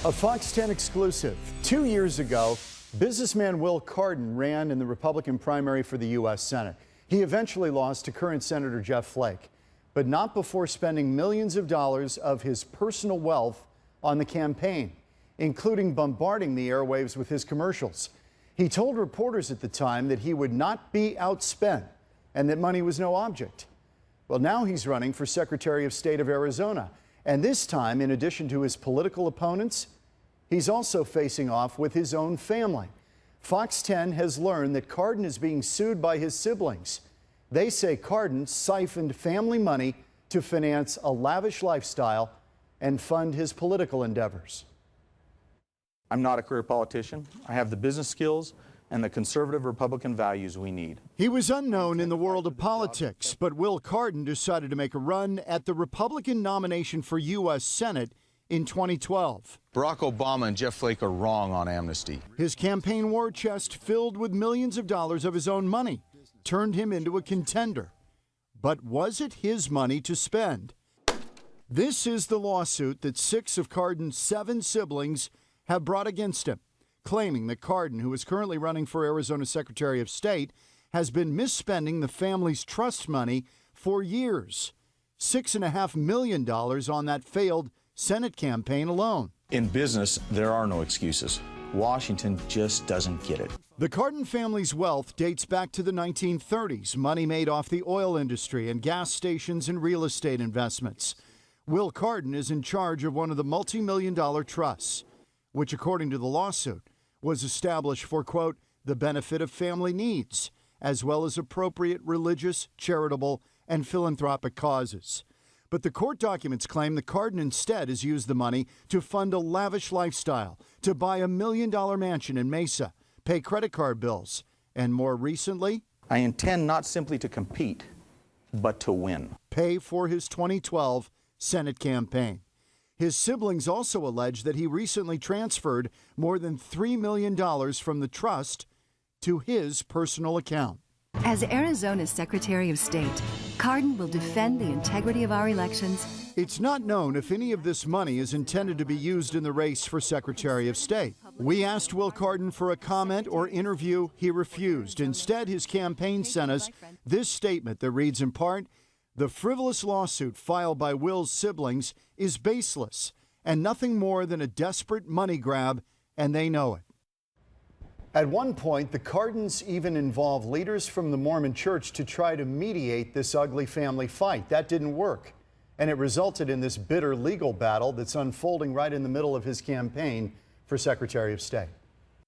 A Fox 10 exclusive. 2 years ago, businessman Wil Cardon ran in the Republican primary for the U.S. Senate. He eventually lost to current Senator Jeff Flake, but not before spending millions of dollars of his personal wealth on the campaign, including bombarding the airwaves with his commercials. He told reporters at the time that he would not be outspent and that money was no object. Well, now he's running for Secretary of State of Arizona. And this time, in addition to his political opponents, he's also facing off with his own family. Fox 10 has learned that Cardon is being sued by his siblings. They say Cardon siphoned family money to finance a lavish lifestyle and fund his political endeavors. I'm not a career politician. I have the business skills and the conservative Republican values we need. He was unknown in the world of politics, but Wil Cardon decided to make a run at the Republican nomination for U.S. Senate in 2012. Barack Obama and Jeff Flake are wrong on amnesty. His campaign war chest, filled with millions of dollars of his own money, turned him into a contender. But was it his money to spend? This is the lawsuit that 6 of Cardon's 7 siblings have brought against him, claiming that Cardon, who is currently running for Arizona Secretary of State, has been misspending the family's trust money for years. $6.5 million on that failed Senate campaign alone. In business, there are no excuses. Washington just doesn't get it. The Cardon family's wealth dates back to the 1930s, money made off the oil industry and gas stations and real estate investments. Wil Cardon is in charge of one of the multi-million-dollar trusts, which, according to the lawsuit, was established for, quote, the benefit of family needs, as well as appropriate religious, charitable, and philanthropic causes. But the court documents claim that Cardon instead has used the money to fund a lavish lifestyle, to buy a $1 million mansion in Mesa, pay credit card bills, and more recently, I intend not simply to compete, but to win. Pay for his 2012 Senate campaign. His siblings also allege that he recently transferred more than $3 million from the trust to his personal account. As Arizona's Secretary of State, Cardon will defend the integrity of our elections. It's not known if any of this money is intended to be used in the race for Secretary of State. We asked Wil Cardon for a comment or interview. He refused. Instead, his campaign sent us this statement that reads in part, "The frivolous lawsuit filed by Wil's siblings is baseless and nothing more than a desperate money grab, and they know it." At one point, the Cardons even involved leaders from the Mormon Church to try to mediate this ugly family fight. That didn't work, and it resulted in this bitter legal battle that's unfolding right in the middle of his campaign for Secretary of State.